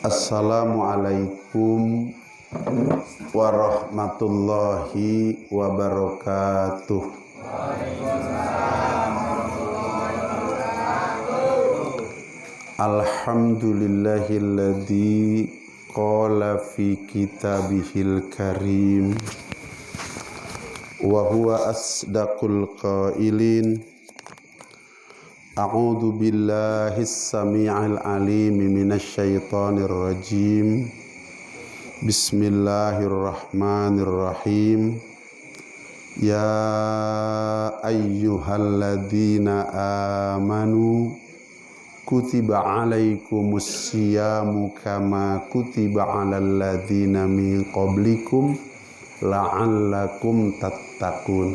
Assalamualaikum warahmatullahi wabarakatuh. Alhamdulillahilladzi qala fi kitabihil karim wa huwa asdaqul qailin. A'udzu billahis samii'il 'aliim minasy syaithaanir rajiim. Bismillahirrahmanirrahim. Ya ayyuhalladzina amanu kutiba 'alaikumus syiyamu kama kutiba 'alal ladzina min qablikum la'allakum tattaqun.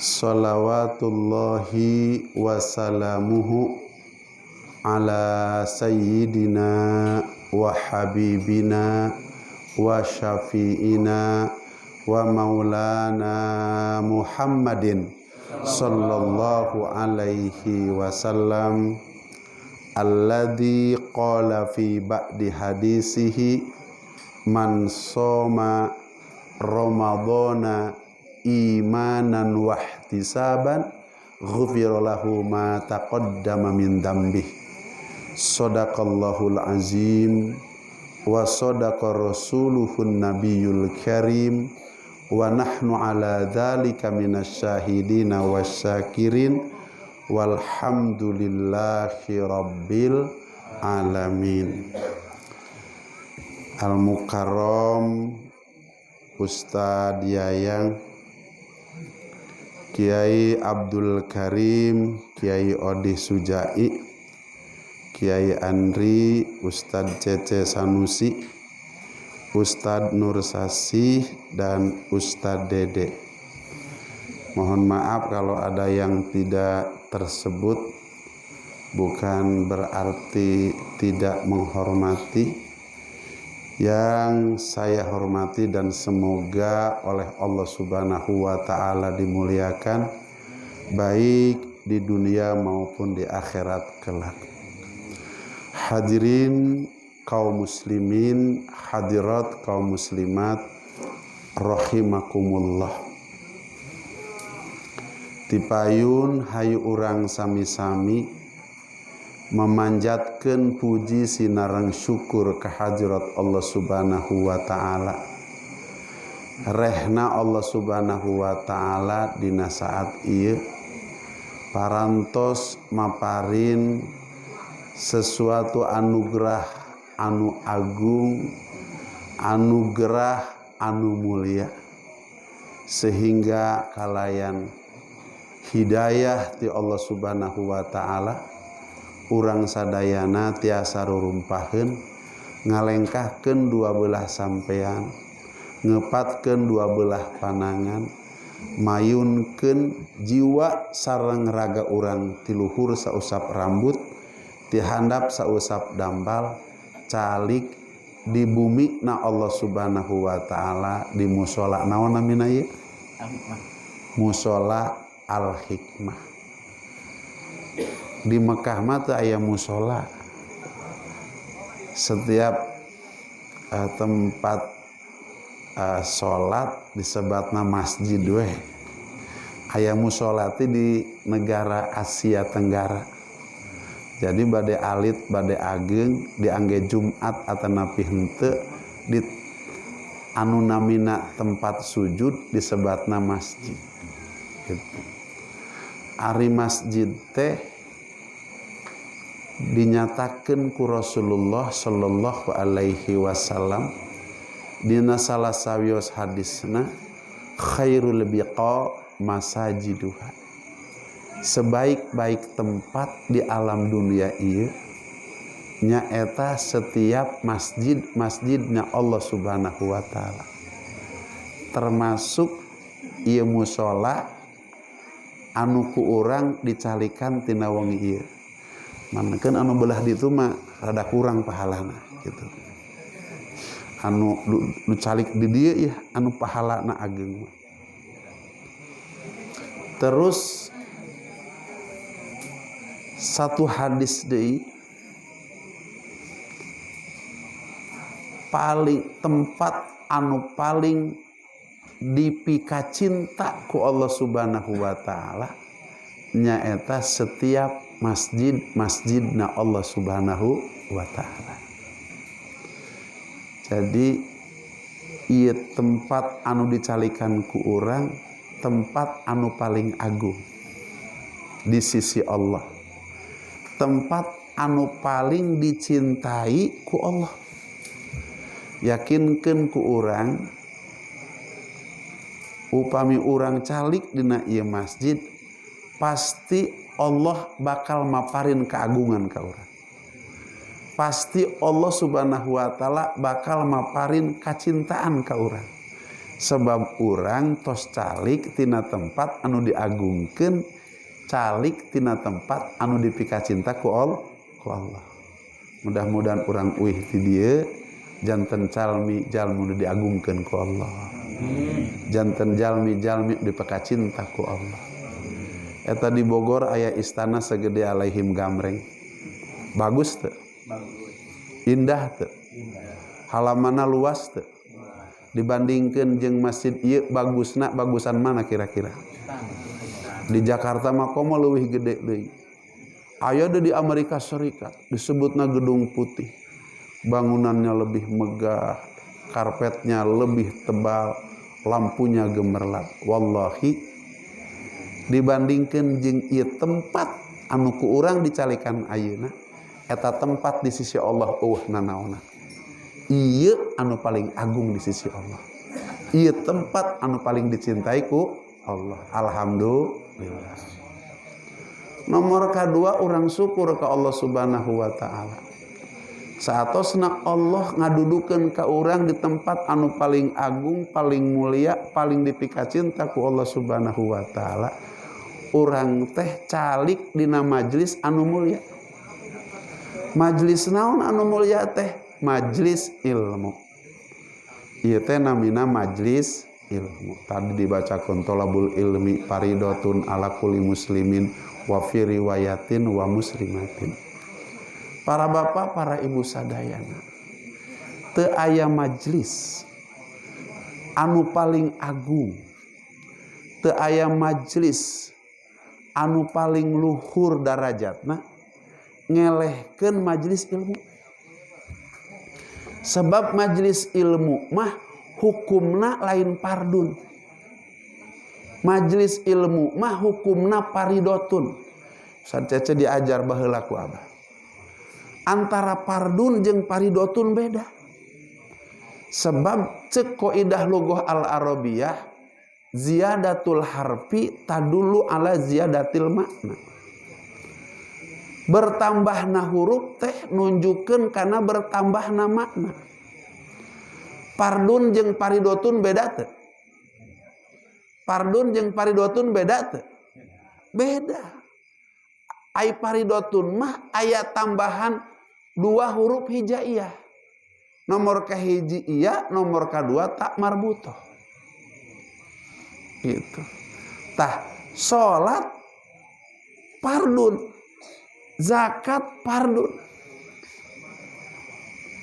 Salawatullahi wa salamuhu ala sayyidina wa habibina wa syafi'ina wa maulana Muhammadin sallallahu alaihi wasallam alladzi qala fi ba'di hadisihi man shoma ramadhana imanan wa ihtisaban ghufira lahu ma taqaddama min dzambih. Shadaqallahul azim wa shadaqa rasuluhun nabiyul karim wa nahnu ala dzalika minasy syahidina wasyakirin walhamdulillahi rabbil alamin. Al-Mukarram Ustadz Yayang Kiai Abdul Karim, Kiai Odi Sujai, Kiai Andri, Ustadz Cece Sanusi, Ustadz Nur Sasih, dan Ustadz Dede. Mohon maaf kalau ada yang tidak tersebut, bukan berarti tidak menghormati. Yang saya hormati dan semoga oleh Allah Subhanahu wa Ta'ala dimuliakan baik di dunia maupun di akhirat kelak. Hadirin kaum muslimin, hadirat kaum muslimat, rahimakumullah. Tipayun hayu urang sami-sami memanjatkan puji sinareng syukur kehadirat Allah Subhanahu wa Ta'ala. Rehna Allah Subhanahu wa Ta'ala dina saat ieu parantos maparin sesuatu anugerah anu agung, anugerah anu mulia, sehingga kalayan hidayah ti Allah Subhanahu wa Ta'ala urang sadayana tiasa rurumpaheun ngalengkahkeun dua belah sampean, ngepatkeun dua belah panangan, mayunkeun jiwa sareng raga urang ti luhur sausap rambut, ti handap sausap dambal, calik di bumi na Allah Subhanahu wa Ta'ala di musola naon namina ieu? Musola Al-Hikmah. Di Mekah mah teu aya musola. Setiap tempat salat disebatna masjid we. Aya musola teh di negara Asia Tenggara. Jadi bade alit bade ageng diangge Jumat atanapi henteu di anu namina tempat sujud disebatna masjid. Gitu. Ari masjid teh dinyatakan ku Rasulullah sallallahu alaihi wasallam dina salah sawios hadisna khairul biqa masajiduha. Sebaik-baik tempat di alam dunia ieu nyaeta setiap masjidnya Allah Subhanahu wa Ta'ala. Termasuk ieu musola anu ku urang dicalikan tina wengi ieu. Manakeun anu belah ditu mah rada kurang pahalana gitu. Anu nu calik di dieu ya anu pahalana ageung. Terus satu hadis deui tempat anu paling dipika cinta ku Allah Subhanahu wa taala nyaeta setiap masjidna Allah Subhanahu wa taala. Jadi ieu tempat anu dicalikan ku urang tempat anu paling agung di sisi Allah, tempat anu paling dicintai ku Allah. Yakinkeun ku urang upami urang calik dina ieu masjid pasti Allah bakal maparin keagungan ka urang. Pasti Allah Subhanahu wa taala bakal maparin kacintaan ka urang. Sebab urang tos calik tina tempat anu diagungkeun, calik tina tempat anu dipika cinta ku Allah. Mudah-mudahan urang uih ti dieu janten jalmi nu diagungkeun ku Allah. Janten jalmi dipeka cinta ku Allah. Eta di Bogor aya istana segede Alaihim Gamreng. Bagus teu? Indah teu? Halamanna luas teu? Dibandingkeun jeung masjid ieu bagusan mana kira-kira? Di Jakarta mah komo leuwih gede deui. Aya di Amerika Serikat disebutna Gedung Putih. Bangunannya lebih megah, karpetnya lebih tebal, lampunya gemerlap. Wallahi dibandingkeun jeung ieu tempat anu ku urang dicalikan ayeuna, eta tempat di sisi Allah nanaonna. Ieu anu paling agung di sisi Allah. Ieu tempat anu paling dicintai ku Allah. Alhamdulillah. Nomor kedua urang syukur ka Allah Subhanahu wa taala. Saatosna Allah ngadudukeun ka urang di tempat anu paling agung, paling mulia, paling dipika cinta ku Allah Subhanahu wa taala. Urang teh calik dina majlis anu mulia. Majlis naon anu mulia teh? Majlis ilmu. Ieu teh namina majlis ilmu. Tadi dibacakeun thalabul ilmi faridatun ala kulli muslimin wa fi riwayatin wa muslimatin. Para bapak, para ibu sadayana, teu aya majlis anu paling agung, teu aya majlis anu paling luhur darajatna ngelehkeun majlis ilmu. Sebab majlis ilmu mah hukumna lain pardun. Majlis ilmu mah hukumna paridotun. Ustaz Cece diajar baheula ku Abah. Antara pardun jeung paridotun beda. Sebab cek qaidah lughah al-arabiyah ziyadatul harfi tadullu ala ziyadatil makna. Bertambahna huruf teh nunjukkeun kana bertambahna makna. Pardun jeung paridotun beda teu? Pardun jeung paridotun beda teu? Beda. Ai paridotun mah aya tambahan 2 huruf hijaiyah. Nomor kahiji iya, nomor kedua tak marbutoh. Gitu. Tah, salat pardun, zakat pardun.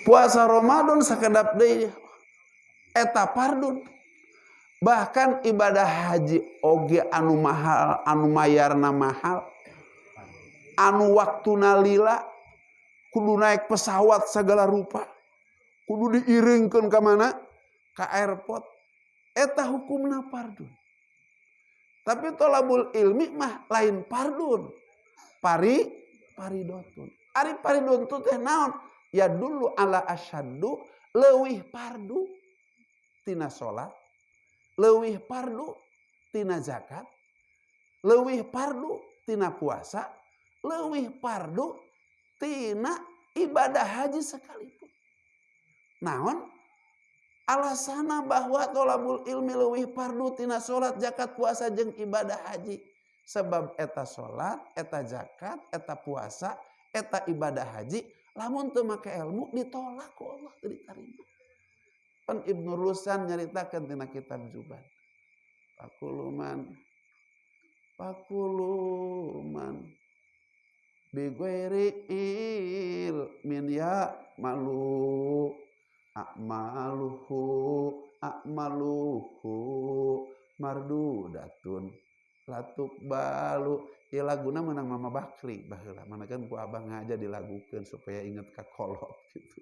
Puasa Ramadan sakedap deui eta pardun. Bahkan ibadah haji oge anu mahal, anu mayarna mahal, anu waktuna lila, kudu naik pesawat segala rupa, kudu diiringkeun ka mana? Ka airport. Eta hukumna pardun. Tapi thalabul ilmi mah lain pardun. Paridotun. Ari paridotun teh naon? Ya dulu ala asyaddu leuwih pardu tina salat, leuwih pardu tina zakat, leuwih pardu tina puasa, leuwih pardu tina ibadah haji sekalipun. Naon? Alasana bahwa thalabul ilmi leuwih pardu tina salat, zakat, puasa jeung ibadah haji. Sebab eta salat, eta zakat, eta puasa, eta ibadah haji lamun teu make ilmu ditolak ku Allah, teu ditarima. Pan Ibnu Rusan nyaritakeun tina kitab Zuban. Pakuluman bighairi ilmin ya malu a'maluhu mardudatun latuk balu. Ya laguna menang Mama Bakri baheula manakan ku abah ngaja dilagukeun supaya inget ka kolot gitu.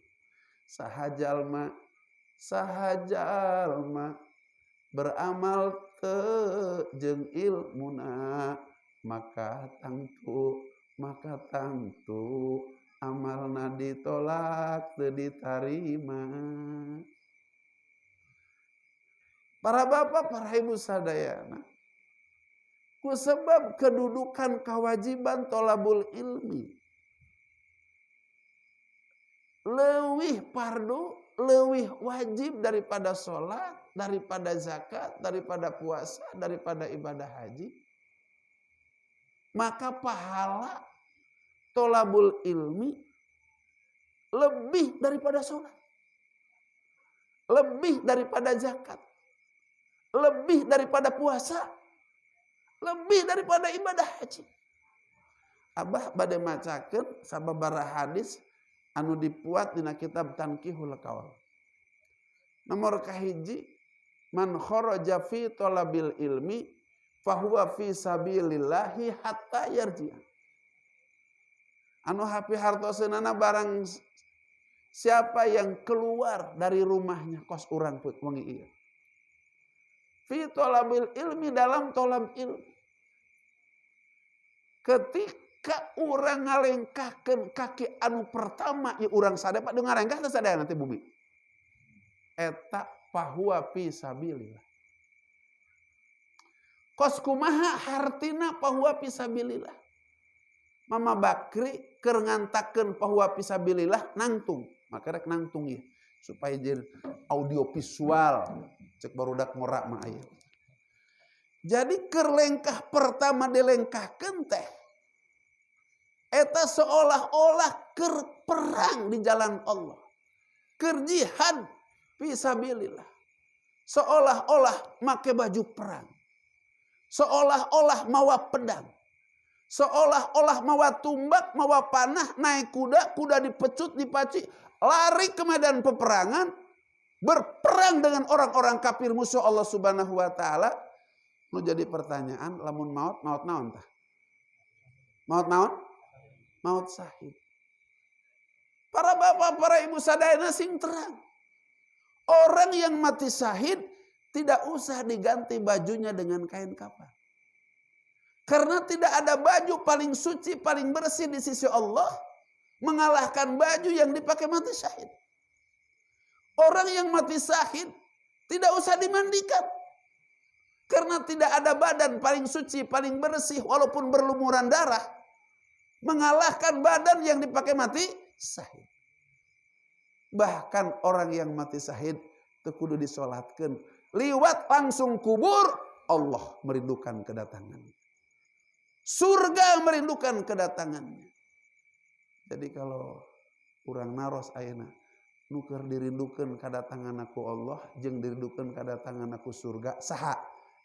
Sahajalma beramal teu jeung ilmuna maka tangtu amalna ditolak teu ditarima. Para bapak, para ibu sadayana, ku sebab kedudukan kewajiban tolabul ilmi leuwih fardu, leuwih wajib daripada sholat, daripada zakat, daripada puasa, daripada ibadah haji, maka pahala tolabul ilmi lebih daripada sholat, lebih daripada zakat, lebih daripada puasa, lebih daripada ibadah haji. Abah bade macakeun sababaraha hadis anu dipuat dina kitab Tankihul Qaul. Nomor kahiji, man kharaja fi talabil ilmi fahuwa fi sabilillahi hatta yarji'a. Anu hapi hartoseunana barang siapa yang keluar dari rumahnya kos urang put wengi ieu. Fi talabil ilmi, dalam tolab ilmi. Ketika urang ngalengkahkeun kaki anu pertama ieu urang sadaya deung ngalengkah teh sadaya nanti bumi. Eta fahuwa fi sabilillah. Kos kumaha hartina fahuwa fi sabilillah. Mama Bakri keur ngantakeun fahuwa fi sabilillah nangtung. Maka rek nangtung ieu supaya jadi audio visual cek barudak morak mah aya. Jadi keur lengkah pertama dilengkahkeun teh eta seolah-olah keur perang di jalan Allah. Keur jihad fisabilillah. Seolah-olah make baju perang. Seolah-olah mawa pedang. Seolah-olah mawa tumbak, mawa panah, naik kuda, kuda dipecut, dipaci, lari ke medan peperangan, berperang dengan orang-orang kafir musuh Allah Subhanahu wa taala. Nu jadi pertanyaan, lamun maut naon tah? Maut naon? Maut syahid. Para bapak, para ibu sadayana sing terang. Orang yang mati syahid tidak usah diganti bajunya dengan kain kafan. Karena tidak ada baju paling suci, paling bersih di sisi Allah mengalahkan baju yang dipakai mati syahid. Orang yang mati syahid tidak usah dimandikan. Karena tidak ada badan paling suci, paling bersih walaupun berlumuran darah mengalahkan badan yang dipakai mati syahid. Bahkan orang yang mati syahid teu kudu disolatkeun, liwat langsung kubur Allah merindukan kedatangannya. Surga merindukan kedatangannya. Jadi kalau urang naros ayeuna nu keur dirindukeun kedatangan aku Allah jeung dirindukeun kedatangan aku surga saha?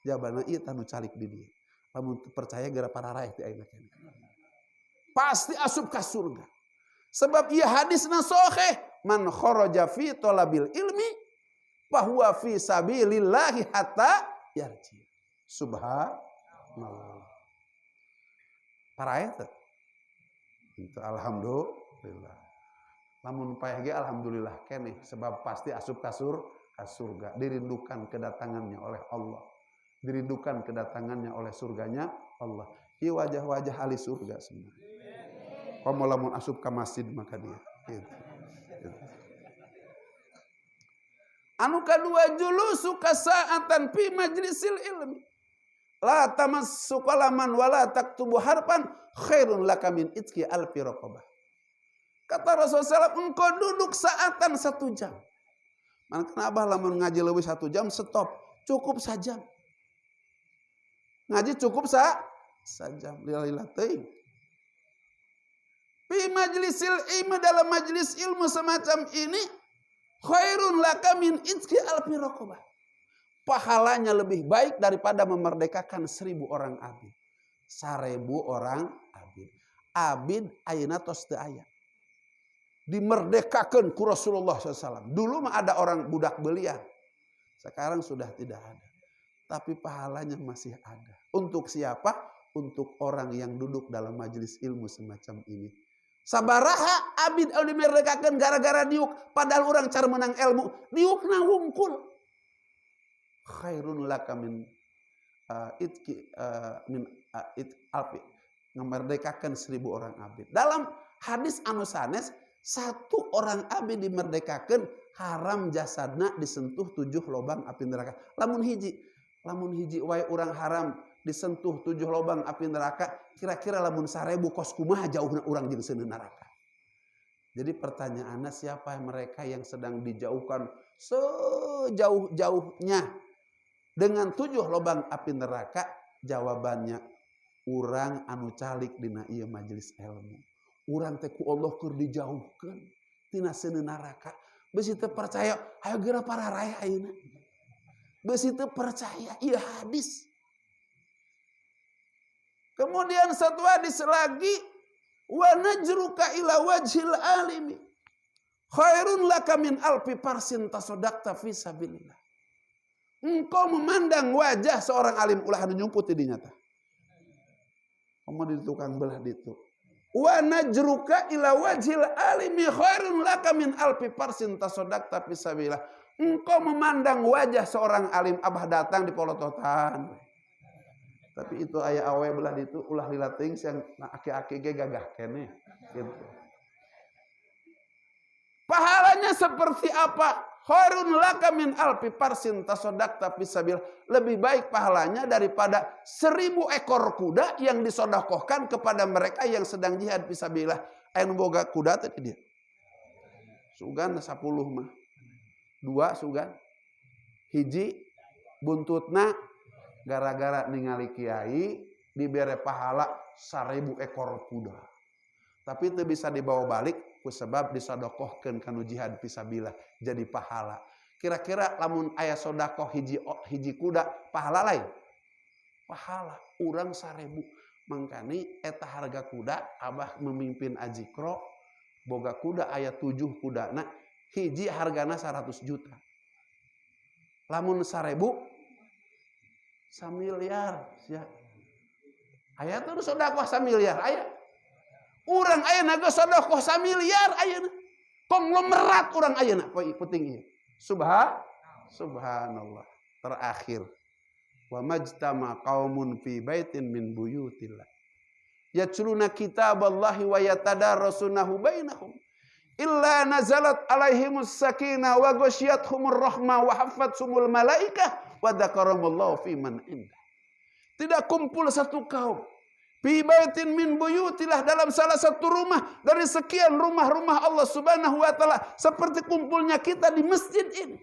Jawabana ieu tanu calik di dieu. Lamun percaya gara pararaeh ti ayeuna keneh. Pasti asup ka surga. Sebab ieu hadisna sahih, man kharaja fi talabil ilmi fa huwa fi sabilillahi hatta yarji. Subhanallah. Paraeh teh. Itu alhamdulillah. Lamun payah ge alhamdulillah keneh sebab pasti asup ka surga, dirindukan kedatangannya oleh Allah. Dirindukan kedatangannya oleh surganya Allah. Ieu wajah-wajah ahli surga semua. Komo lamun asup ka masjid maka dia. Gitu. Anu kadua julusu kasaatan fi majlisil ilmi. La tamassu qalaman wala taktubu harfan khairun laka min itqi alfi raqabah. Kata Rasulullah SAW, engkau duduk saatan 1 jam. Makanya abah lamun ngaji leuwih 1 jam stop, cukup sajam. Ngaji cukup sajam. Lillah teuing. Fi majlisil ilmi, dalam majlis ilmu semacam ini, khairun laka min itqi alfi raqabah. Pahalanya lebih baik daripada memerdekakan 1000 orang abid. 1000 orang abid. Abid ayeuna tos teu aya. dimerdekakan ku Rasulullah SAW. Dulu mah ada orang budak belian, sekarang sudah tidak ada. Tapi pahalanya masih ada. Untuk siapa? Untuk orang yang duduk dalam majelis ilmu semacam ini. Sabaraha abid dimerdekakan gara-gara diuk. Padahal orang cara menang ilmu. Diuk na wungkul. Khairun laka min alfi. Memerdekakan 1000 orang abid. Dalam hadis anu sanes, 1 orang abid dimerdekakan, haram jasadna disentuh 7 lobang api neraka. Lamun hiji wae orang haram disentuh 7 lobang api neraka, kira-kira lamun 1000 kos kumaha jauhna urang jeung seuneu neraka. Jadi pertanyaannya, siapa mereka yang sedang dijauhkan sejauh-jauhnya dengan 7 lobang api neraka? Jawabannya, urang anu calik dina ieu majelis ilmu. Urang teh ku Allah keur dijauhkeun tina seuneu neraka. Besi teu percaya, hayo geura pararaya ayeuna. Besi teu percaya, ieu hadis. Kemudian satu hadis lagi, wa najruka ila wajhil alimi khairun laka min alfi parsin tasaddaqta fi sabilillah. Engkau memandang wajah seorang alim ulah anu nyumput di dinya tah. Komo di tukang belah ditu. Wa najruka ila wajhil alimi khairun laka min alfi parsin tasaddaqta fi sabilillah. Engkau memandang wajah seorang alim, abah datang di polototan. Tapi itu aya awe belah ditu ulah lila teuing siang aki-aki ge gagah keneh gitu. Pahalanya seperti apa? Khairun laka min alfi parsin tasaddaqta fi sabilillah. Lebih baik pahalanya daripada 1000 ekor kuda yang disodakohkan kepada mereka yang sedang jihad fi sabilillah. Aya nu boga kuda teh dia. Sugan 10 mah. 2 sugan. Hiji buntutna gara-gara ningali kiai dibere pahala 1000 ekor kuda. Tapi itu bisa dibawa balik sebab disodakohkeun kanu jihad fisabilillah jadi pahala. Kira-kira lamun aya sodakoh hiji kuda pahala lain. Pahala urang 1000. Mangkani eta harga kuda abah memimpin ajikro boga kuda aya 7 kudana hiji hargana 100 juta. Lamun 1000 samiliar sia. Aya tuh sodakoh samiliar aya. Urang ayeuna geus sodakoh samiliar ayeuna. Konglomerat urang ayeuna penting ieu. Subhanallah. Terakhir. Wa majtama qaumun fi baitin min buyutillah. Yatluna kitaballahi wa yatadarasunahu bainahum. Illa nazalat alaihimus sakinah wa ghasyiyatuhumur rahmah wa haffatsumul malaikah wa dzakaramullahu fi man indah. Tidak kumpul satu kaum fi baitin min buyutillah, dalam salah satu rumah dari sekian rumah-rumah Allah Subhanahu wa taala, seperti kumpulnya kita di masjid ini.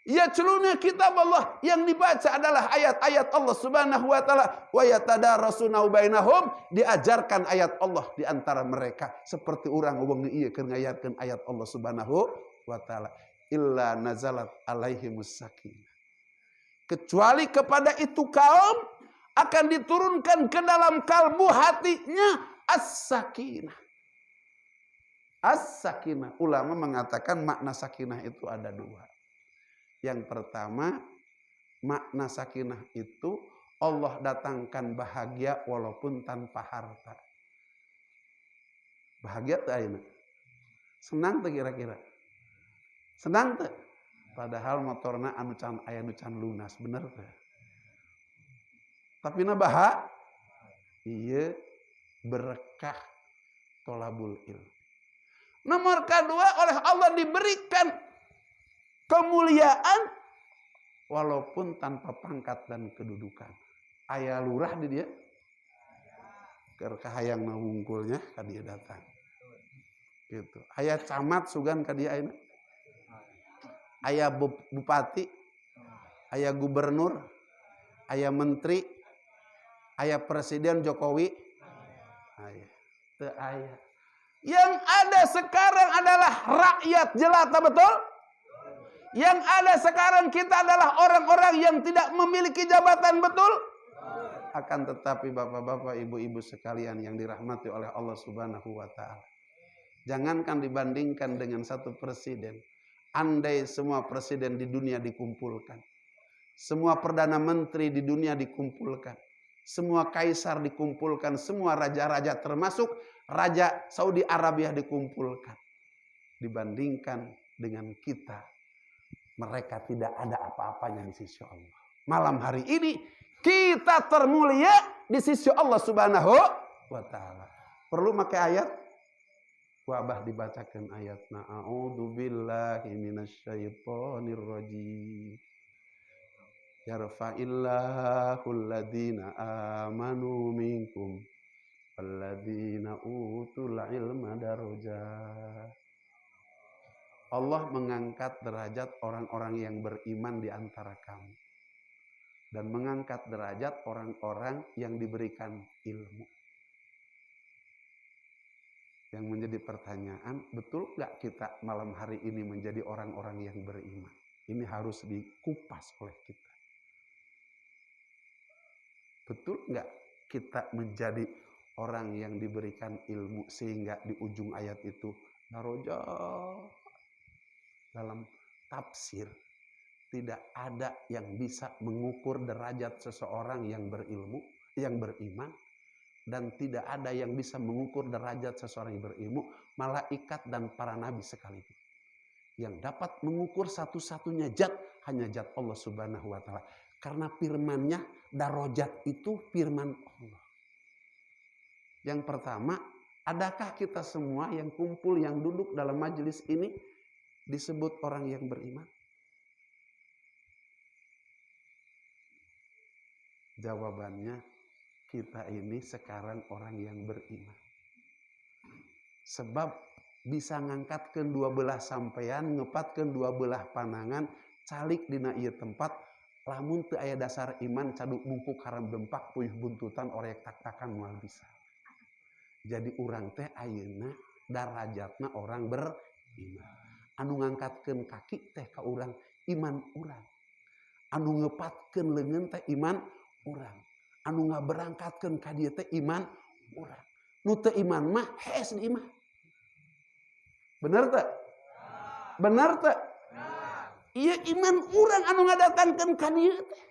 Yatluna kitab Allah, yang dibaca adalah ayat-ayat Allah Subhanahu wa taala, wa yatadarasuna bainahum, diajarkan ayat Allah di antara mereka, seperti orang wengi ieu keur ngayatkeun ayat Allah Subhanahu wa taala. Illa nazalat alaihimus sakinah. Kecuali kepada itu kaum akan diturunkan ke dalam kalbu hatinya as-sakinah. As-sakinah, ulama mengatakan makna sakinah itu ada 2. Yang pertama, makna sakinah itu Allah datangkan bahagia walaupun tanpa harta. Bahagia tuh ayeuna. Senang tuh kira-kira. Senang tuh. Padahal motorna anu can aya nu can lunas, bener tuh. Tapi na ieu berkah tolabul ilm. Nomor kedua, oleh Allah diberikan kemuliaan walaupun tanpa pangkat dan kedudukan. Aya lurah di dia, keur kahayang ngungkulnya ka dia datang. Gitu. Aya camat sugan ka dia ayeuna. Aya bupati, aya gubernur, aya menteri, aya presiden Jokowi. Aya. Teu aya. Yang ada sekarang adalah rakyat jelata, betul? Yang ada sekarang kita adalah orang-orang yang tidak memiliki jabatan, betul? Akan tetapi bapak-bapak, ibu-ibu sekalian yang dirahmati oleh Allah Subhanahu wa taala, Jangankan dibandingkan dengan satu presiden. Andai semua presiden di dunia dikumpulkan, semua perdana menteri di dunia dikumpulkan, semua kaisar dikumpulkan, semua raja-raja termasuk Raja Saudi Arabia dikumpulkan. Dibandingkan dengan kita, mereka tidak ada apa-apanya di sisi Allah. Malam hari ini kita termulia di sisi Allah Subhanahu wa taala. Perlu pakai ayat? Wabah dibacakan ayatna. A'udzubillahi minasyaitonir rajim. Yarfa'illahu alladhina amanu minkum walladhina utul ilma darajat. Allah mengangkat derajat orang-orang yang beriman di antara kamu dan mengangkat derajat orang-orang yang diberikan ilmu. Yang menjadi pertanyaan, betul nggak kita malam hari ini menjadi orang-orang yang beriman? Ini harus dikupas oleh kita. Betul nggak kita menjadi orang yang diberikan ilmu sehingga di ujung ayat itu darajat? Dalam tafsir tidak ada yang bisa mengukur derajat seseorang yang berilmu, yang beriman, dan tidak ada yang bisa mengukur derajat seseorang yang berilmu, malaikat dan para nabi sekalipun. Yang dapat mengukur satu-satunya zat hanya zat Allah Subhanahu wa taala. Karena firman-Nya darajat itu firman Allah. Yang pertama, adakah kita semua yang kumpul, yang duduk dalam majelis ini disebut orang yang beriman? Jawabannya, kita ini sekarang orang yang beriman. Sebab bisa ngangkatkeun dua belah sampean, ngepatkeun dua belah panangan, calik dina ieu tempat, lamun teu aya dasar iman, caduk bungkuk haram dempak, puyuh buntutan, orek tak-takan moal bisa. Jadi urang teh ayeuna darajatna orang beriman. Anu ngangkatkeun kaki teh ka urang iman urang. Anu ngepatkeun leungeun teh iman urang. Anu ngaberangkatkeun ka dieu teh iman urang. Nu teu iman mah hees di imah. Bener teu? Bener teu? Ieu iman urang anu ngadatangkeun ka dieu teh.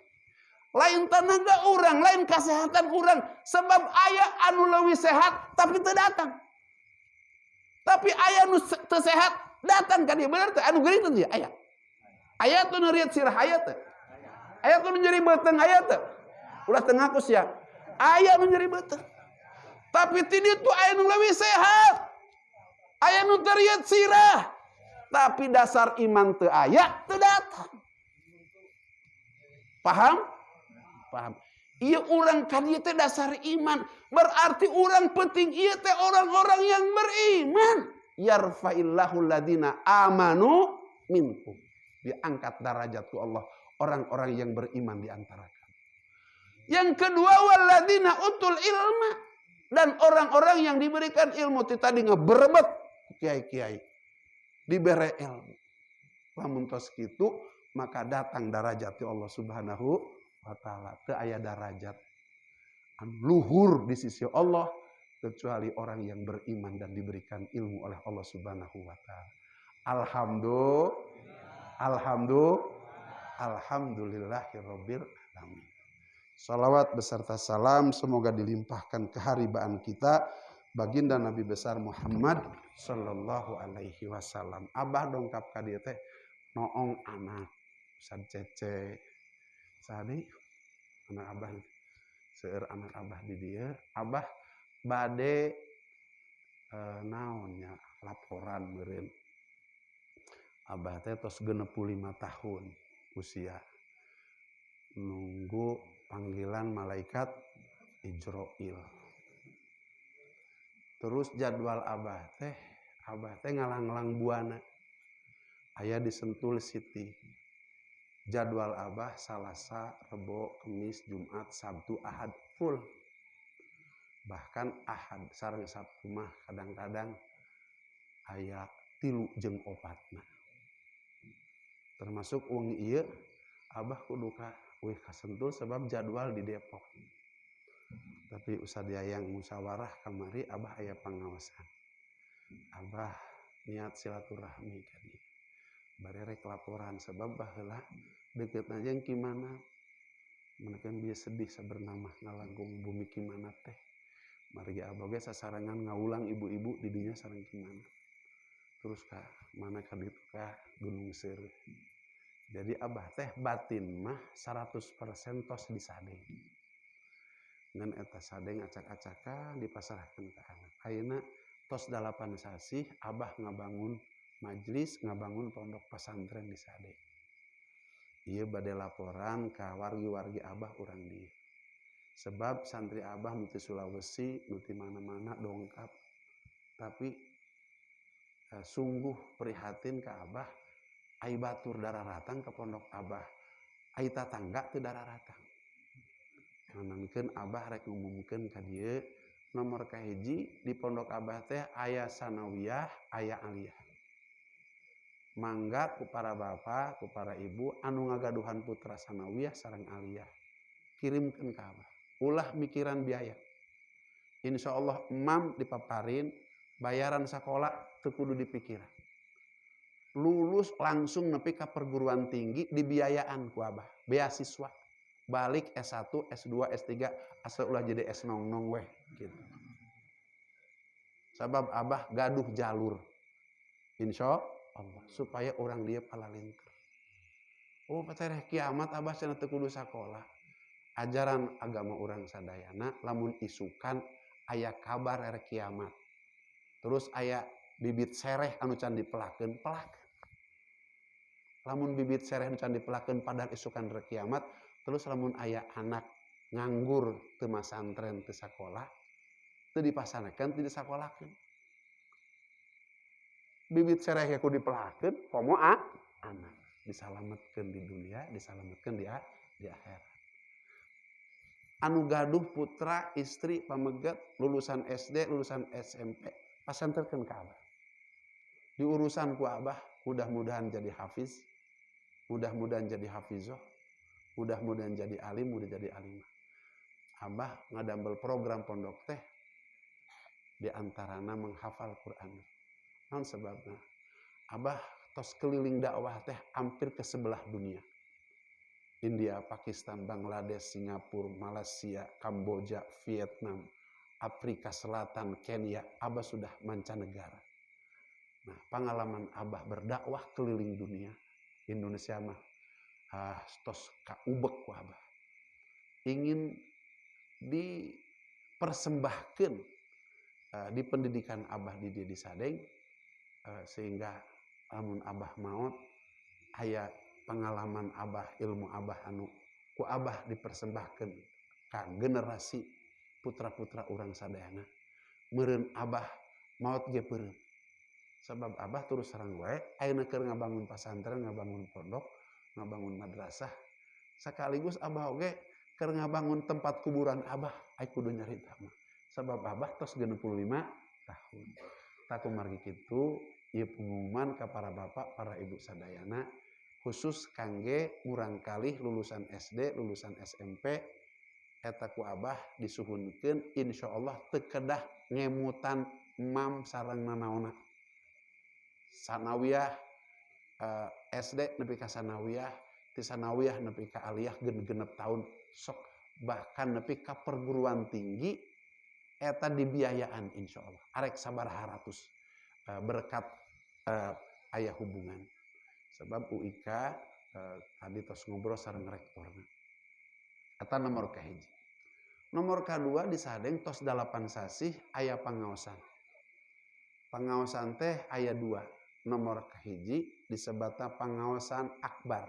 Lain tenaga urang, lain kesehatan urang, sebab aya anu leuwih sehat tapi teu datang. Tapi aya anu teu sehat datang ka dieu, bener teu? Anu geuning teu dieu aya. Aya teu nu riet sirah aya teu? Aya teu nu nyeri beuteung aya teu? Ulah teu ngaku sia. Aya nu nyeri beuteung. Tapi ti ditu aya nu leuwih sehat. Aya nu teu riet sirah. Tapi dasar iman teu aya, teu datang. Paham? Paham. Ieu urang ka dieu teh dasar iman. Berarti urang penting ieu teh orang-orang yang beriman. Yarfa'illahu alladhina amanu minkum. Diangkat derajat ku Allah orang-orang yang beriman di antara kamu. Yang kedua, walladzina utul ilma, dan orang-orang yang diberikan ilmu. Tadi ngeberebet kiai-kiai dibere ilmu. Lamun tos kitu maka datang derajat Allah Subhanahu wa taala. Teu aya derajat anu luhur di sisi Allah kecuali orang yang beriman dan diberikan ilmu oleh Allah Subhanahu wa taala. Alhamdulillahirabbil alamin. Salawat beserta salam semoga dilimpahkan keharibaan kita baginda Nabi besar Muhammad sallallahu alaihi wasallam. Abah dongkap ka dieu teh noong anak Ustaz Cece. Sadi anak abah seueur anak abah di dieu, abah bade naonnya laporan meureun. Abah teh tos 65 tahun usia. Nunggu panggilan malaikat Ijroil. Terus jadwal abah teh ngalang-lang buana. Aya di Sentul City. Jadwal abah Salasa, Rebo, Kamis, Jumat, Sabtu, Ahad full. Bahkan Ahad sareng Sabtu mah kadang-kadang aya 3 jeung 4. Termasuk wong ieu abah kudu ka Sentul sebab jadwal di Depok. Tapi Ustaz Yayang musyawarah kamari abah aya pangaosan. Abah niat silaturahmi kali barerek laporan sebab baheula deket aja yang gimana menekan dia sedih sabernama ngalangkung bumi gimana teh margi abah ge sasarangan ngaulang ibu-ibu di dinya sareng gimana terus ka mana ka ditu ka Gunung Seureut. Jadi abah teh batin mah 100% tos disadeng. Ngan eta sadeng acak-acakan dipasrahkeun ka anak. Ayeuna tos 8 sasih abah ngabangun majlis, ngabangun pondok pesantren di Sadeng. Ieu bade laporan ka wargi-wargi abah urang dieu. Sebab santri abah nu ti Sulawesi, nu ti mana-mana dongkap. Tapi sungguh prihatin ka abah ai batur dararatang ke pondok abah. Ai tatangga teu dararatang. Nganankeun abah rek ngumumkeun ka dieu nomor kahiji di pondok abah teh aya sanawiyah, aya aliyah. Mangga ku para bapak, ku para ibu anu ngagaduhan putra sanawiyah sareng aliyah. Kirimkeun ka abah. Ulah mikiran biaya. Insya Allah emam dipaparin bayaran sekolah teu kudu dipikiran. Lulus langsung nepi ka perguruan tinggi dibiayaan ku abah. Beasiswa. Balik S1, S2, S3 asal ulah jadi S nong-nong weh gitu. Sabab abah gaduh jalur. Insya Allah supaya orang dia palalinter. Oh pacareh kiamat abah cenah teu kudu sakola. Ajaran agama orang sadayana lamun isukan aya kabar ere kiamat. Terus aya bibit sereh anu can dipelakeun, pelakeun. Lamun bibit sereh anu can dipelakeun padahal isukan ere kiamat, terus lamun aya anak nganggur teu masantren teu sakola, teu dipasanekeun teu disakolakeun. Bibit sereh ku dipelakeun, komo anak disalametkeun di dunia, disalametkeun di akhirat. Anu gaduh putra, istri, pamegat, lulusan SD, lulusan SMP, pasantrekeun ka abah. Di urusan ku abah, mudah-mudahan jadi hafiz, mudah-mudahan jadi hafizoh, mudah-mudahan jadi alim, mudah jadi alimah. Abah ngadambel program pondok teh di antarana menghafal Quran. Naon sebabna? Abah tos keliling dakwah teh hampir ke sebelah dunia. India, Pakistan, Bangladesh, Singapura, Malaysia, Kamboja, Vietnam, Afrika Selatan, Kenya, abah sudah mancanegara. Nah, pengalaman abah berdakwah keliling dunia, Indonesia mah tos kaubek ku abah. Ingin dipersembahkan di pendidikan abah di Sadeng sehingga lamun abah maot aya pengalaman abah, ilmu abah anu ku abah dipersembahkan ka generasi putra-putra urang sadayana. Meureun abah maot ge peureun. Sabab abah terus sareng wae ayeuna keur ngabangun pasantren, ngabangun pondok, ngabangun madrasah. Sakaligus abah oge keur ngabangun tempat kuburan abah, ai kudu nyarita mah. Sabab abah tos 65 tahun. Taku margi kitu ieu pengumuman ka para bapak, para ibu sadayana khusus kangge urang kalih lulusan SD, lulusan SMP eta ku abah disuhunkeun insyaallah teu kedah ngemutan emam sareng nanaona. Sanawiyah SD nepi ka sanawiyah, ti sanawiyah nepi ka aliyah genep tahun sok bahkan nepi ka perguruan tinggi eta dibiayaan insyaallah. Arek sabaraha ratus berkat aya hubungan. Sebab UIK tadi tos ngobrol sareng rektorna. Eta nomor kahiji. Nomor kadua di Sadeng tos 8 sasih aya pangaosan. Pangaosan teh aya 2. Nomor kahiji disebutna pangaosan akbar.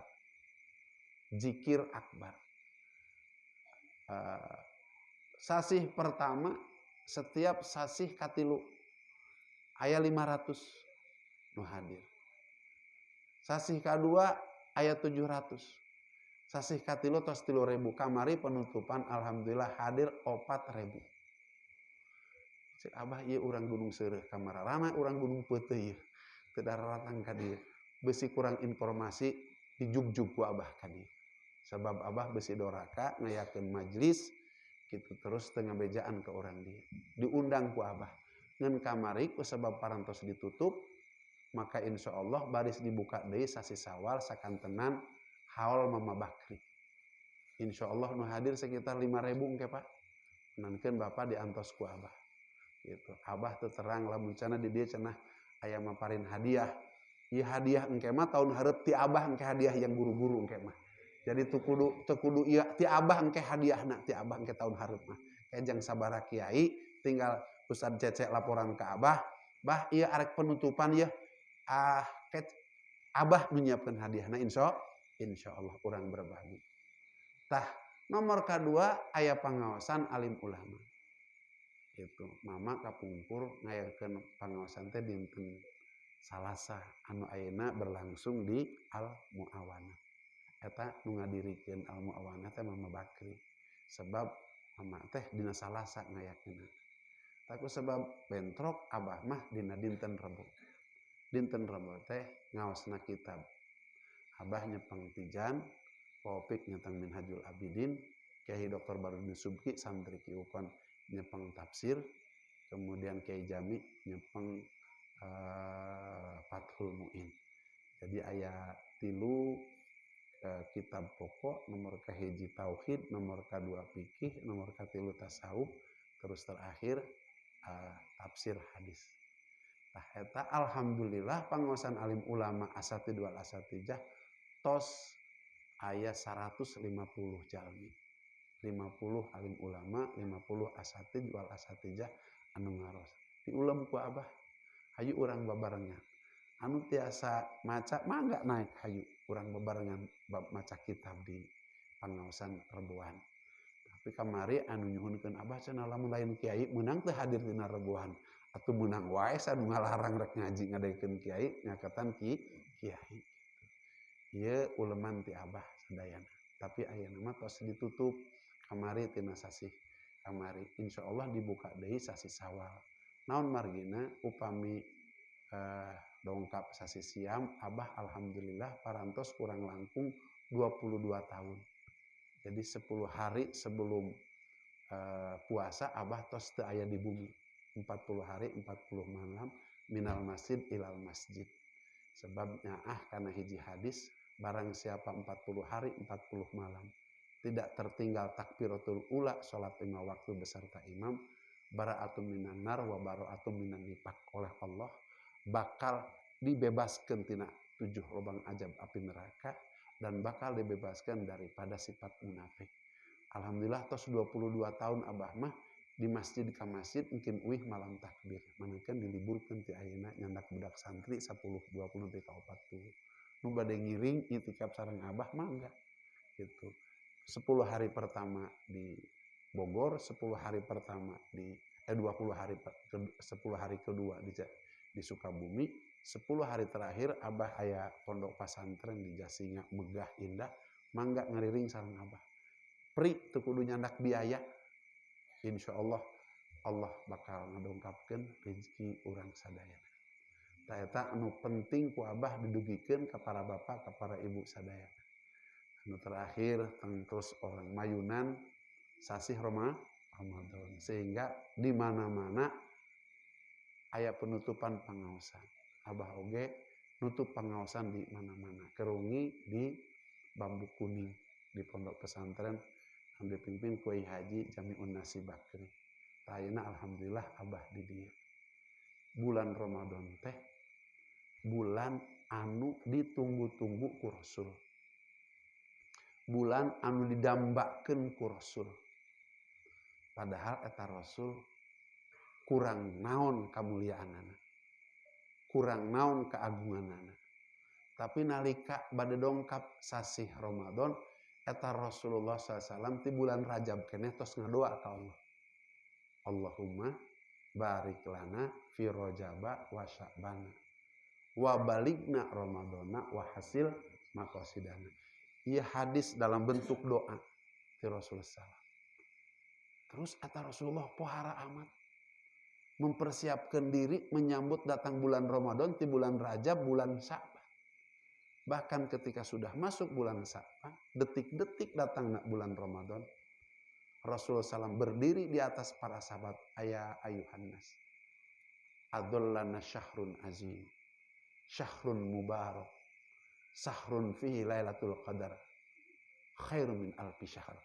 Zikir akbar. Sasih pertama setiap sasih katilu aya 500 nu hadir. Sasih kadua aya 700. Sasih katilu tos 3000. Kamari penutupan alhamdulillah hadir 4000. Cek abah ieu urang Gunung Seureut kamararana urang Gunung Peuteuh ieu. Teu dararatang ka dieu. Besi kurang informasi dijugjug ku abah ka dieu. Sabab abah besi doraka ngayakeun majlis kitu terus teu ngabejaan ke urang dieu. Diundang ku abah. ngan kamari ku sebab parantos ditutup maka insya Allah baris dibuka deui sasi Sawal sakantenan haul Mama Bakri. Insya Allah nu hadir sekitar 5.000 engke Pak. Nankeun Bapak diantos ku Abah. Gitu. Abah teu terang lamun cenah di dieu cenah aya maparin hadiah. Ieu hadiah engke mah tahun hareup ti Abah engke hadiah yang guru-guru engke mah. Jadi teu kudu ieu ti Abah engke hadiahna ti Abah engke tahun hareup mah. Kejang sabaraha kiai tinggal Ustaz Cece laporan ke Abah, bah ieu arek penutupan ieu Abah menyiapkan hadiahna insya Allah urang berbagi. Tah nomor kedua aya pangaosan alim ulama. Itu mama kapungkur ngayarkeun pangaosan teh dinten Salasa anu ayeuna berlangsung di Al Muawanah. Eta nu ngadirikeun Al Muawanah teh Mama Bakri. Sebab mama teh dina Salasa ngayakeunna. Tapi sebab bentrok Abah mah dina dinten Rebo. Dinten Rebo teh ngaosna kitab. Abah nyepeng tijan, Popik nyeteng Minhajul Abidin, Kiai Dr. Barudin Subki santri Ki Ukon nyepeng tafsir, kemudian Kiai Jami nyepeng Fathul Muin. Jadi aya 3 kitab pokok, nomor kahiji tauhid, nomor kedua fikih, nomor katilu tasawuf, terus terakhir tafsir hadis. Tah eta alhamdulillah pangaosan alim ulama asatidz wal asatijah tos aya 150 jalmi. 50 alim ulama, 50 asatidz wal asatijah anu ngaros. Diulam ku Abah, hayu urang babarengan. Anu tiasa maca mangga naik hayu urang babarengan maca kitab di pangaosan Reboan. Tapi kamari anu nyuhunkeun Abah cenah lamun lain kiai meunang teu hadir dina Reboan atuh meunang wae sanu ngalarang rek ngaji ngadaikeun kiai nyaketan kiai. Ieu uleman ti Abah sadayana. Tapi ayeuna mah tos ditutup kamari tina sasih kamari. Insyaallah dibuka deui sasih Sawal. Naon margina upami dongkap sasih siam Abah alhamdulillah parantos kurang langkung 22 tahun. Jadi 10 hari sebelum puasa Abah tos teu aya di bumi. 40 hari 40 malam minal masjid ilal masjid. Sebab nyaah kana hiji hadis barang siapa 40 hari 40 malam tidak tertinggal takbiratul ula salat 5 waktu beserta imam bara'atun minan nar wa bara'atun minan nifaq oleh Allah bakal dibebaskan tina 7 lubang ajab api neraka dan bakal dibebaskan daripada sifat munafik. Alhamdulillah tos 22 tahun Abah mah di masjid ka masjid mungkin uih malam takbir. Manakeun diliburkeun ti ayeuna nyandak budak santri 10 20 nepi ka 40. Nu bade ngiring itikaf sareng Abah mah enggak. Gitu. 10 hari pertama di Bogor, 10 hari pertama di 20 hari 10 hari kedua di Sukabumi, 10 hari terakhir Abah aya pondok pesantren di Jasinga megah indah, mangga ngariring sareng Abah. Pri teu kudu nyandak biaya. Insyaallah Allah bakal ngadongkapkeun rezeki urang sadayana. Tah eta anu penting ku Abah didugikeun ka para bapak, ka para ibu sadayana. Anu terakhir terus orang mayunan sasih Ramadan sehingga di mana-mana aya penutupan pangaosan. Abah oge nutup pangaosan di mana-mana. Kerungi di Bambu Kuning di pondok pesantren anu dipimpin Kiai Haji Jami'un Nasi Bakri. Ayeuna alhamdulillah Abah di dieu. Bulan Ramadan teh bulan anu ditunggu-tunggu ku Rasul. Bulan anu didambakeun ku Rasul. Padahal eta Rasul kurang naon kamuliaanana. Kurang naon keagunganana. Tapi nalika bade dongkap sasih Ramadan eta Rasulullah SAW di bulan Rajab keneh tos ngadoa ka Allah. Allahumma barik lana fi Rajaba wa Sya'bana wa baligna Ramadana wa hasil maqasidana. Ia hadis dalam bentuk doa ti Rasulullah SAW. Terus kata Rasulullah pohara amat mempersiapkan diri menyambut datang bulan Ramadan di bulan Rajab, bulan Sya'ban. Bahkan ketika sudah masuk bulan Sya'ban, detik-detik datang bulan Ramadan, Rasulullah SAW berdiri di atas para sahabat, ayuhan nas. Adullana syahrun azim, syahrun mubarak, syahrun fihi lailatul qadar, khairum min alfi syahr.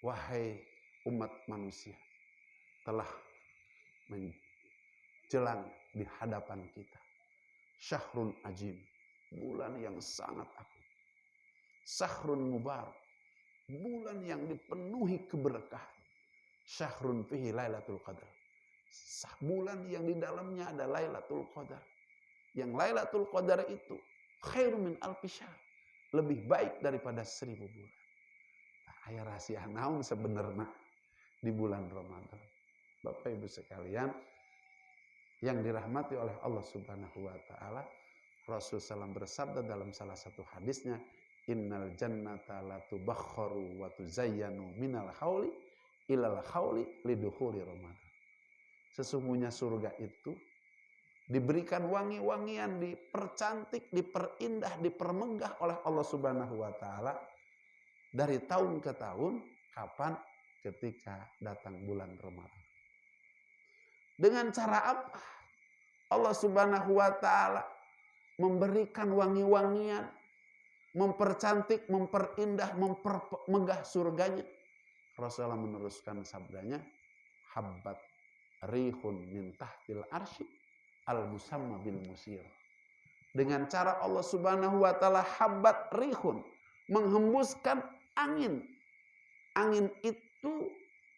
Wahai umat manusia, telah menjelang di hadapan kita syahrun azim, bulan yang sangat agung. Syahrun mubarak, bulan yang dipenuhi keberkahan. Syahrun fihi lailatul qadar, bulan yang di dalamnya ada Lailatul Qadar. Yang Lailatul Qadar itu khairum min alfi syahr, lebih baik daripada 1000 bulan. Nah, aya rahasia naon sebenarnya di bulan Ramadan. Bapak Ibu sekalian yang dirahmati oleh Allah Subhanahu wa taala, Rasul sallam bersabda dalam salah satu hadisnya, innal jannata la tubakhkharu wa tuzayyanu minal hauli ilal hauli lidukhuli Ramadan. Sesungguhnya surga itu diberikan wangi-wangian, dipercantik, diperindah, dipermegah oleh Allah Subhanahu wa taala dari tahun ke tahun. Kapan? Ketika datang bulan Ramadan. Dengan cara apa Allah Subhanahu wa taala memberikan wangi-wangian, mempercantik, memperindah, mempermegah surganya? Rasulullah meneruskan sabdanya, habbat rihun min tahtil arsy al-musamma bil musir. Dengan cara Allah Subhanahu wa taala habbat rihun, menghembuskan angin. Angin itu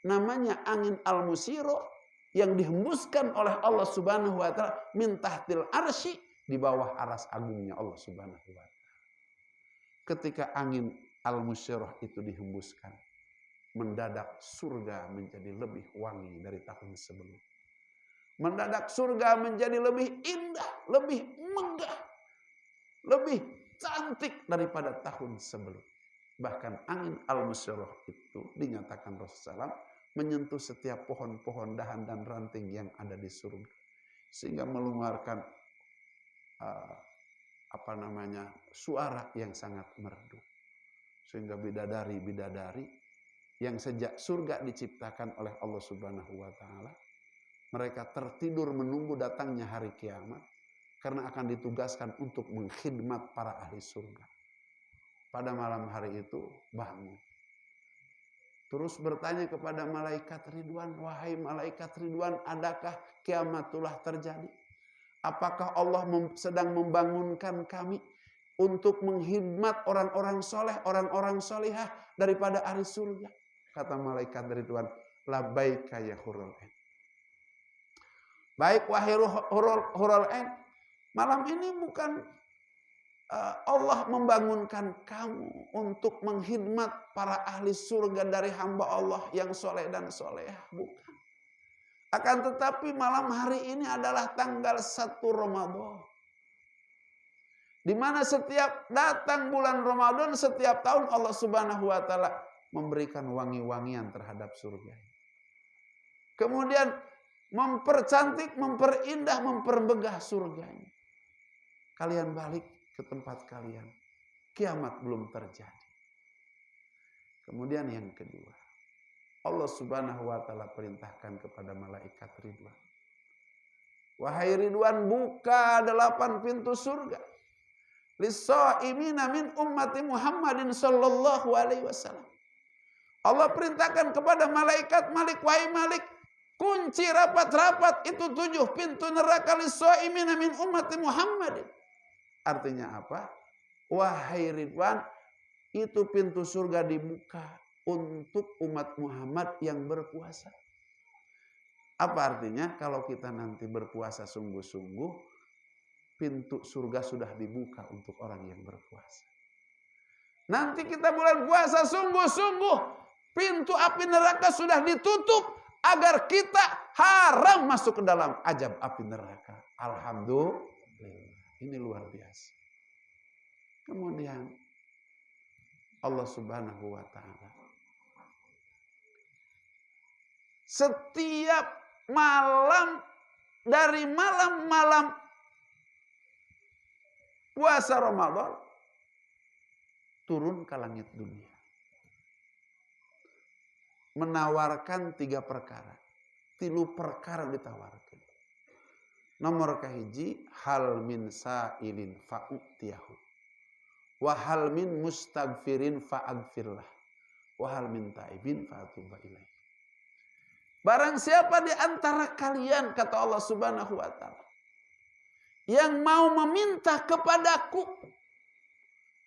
namanya angin al-musiro, yang dihembuskan oleh Allah Subhanahu wa taala min tahtil arsy, di bawah aras agungnya Allah Subhanahu wa taala. Ketika angin al-musirah itu dihembuskan, mendadak surga menjadi lebih wangi dari tahun sebelum. Mendadak surga menjadi lebih indah, lebih megah, lebih cantik daripada tahun sebelum. Bahkan angin al-musirah itu dinyatakan Rasulullah SAW menyentuh setiap pohon-pohon dahan dan ranting yang ada di surga, sehingga mengeluarkan suara yang sangat merdu. Sehingga bidadari-bidadari yang sejak surga diciptakan oleh Allah Subhanahu wa taala, mereka tertidur menunggu datangnya hari kiamat karena akan ditugaskan untuk mengkhidmat para ahli surga. Pada malam hari itu bangun, terus bertanya kepada malaikat Ridwan, wahai malaikat Ridwan, adakah kiamat telah terjadi? Apakah Allah sedang membangunkan kami untuk mengkhidmat orang-orang soleh, orang-orang solihah daripada ahli surga? Kata malaikat Ridwan, labbaika ya hurul ain. Baik wahai hurul ain, malam ini bukan Allah membangunkan kamu untuk mengkhidmat para ahli surga dari hamba Allah yang soleh dan solehah, bukan. Akan tetapi malam hari ini adalah tanggal 1 Ramadan, di mana setiap datang bulan Ramadan setiap tahun Allah Subhanahu wa taala memberikan wangi-wangian terhadap surga. Kemudian mempercantik, memperindah, mempermegah surganya. Kalian balik ke tempat kalian. Kiamat belum terjadi. Kemudian yang kedua, Allah Subhanahu wa taala perintahkan kepada malaikat Ridwan, wahai Ridwan, buka 8 pintu surga lis-shaimina min ummati Muhammadin sallallahu alaihi wasallam. Allah perintahkan kepada malaikat Malik, wahai Malik, kunci rapat-rapat itu 7 pintu neraka lis-shaimina min ummati Muhammadin. Artinya apa? Wahai Ridwan, itu pintu surga dibuka untuk umat Muhammad yang berpuasa. Apa artinya? Kalau kita nanti berpuasa sungguh-sungguh, pintu surga sudah dibuka untuk orang yang berpuasa. Nanti kita bulan puasa sungguh-sungguh, pintu api neraka sudah ditutup agar kita haram masuk ke dalam azab api neraka. Alhamdulillah, ini luar biasa. Kemudian Allah Subhanahu wa taala setiap malam, dari malam-malam puasa Ramadan, turun ke langit dunia, menawarkan 3 perkara. 3 perkara ditawarkan. Nomor kahiji, hal min sa'ilin fa'utiyahu. Wa hal min mustaghfirin fa'agfirlah. Wa hal min ta'ibin fa'atuba ilaih. Barang siapa di antara kalian, kata Allah Subhanahu wa ta'ala, yang mau meminta kepadaku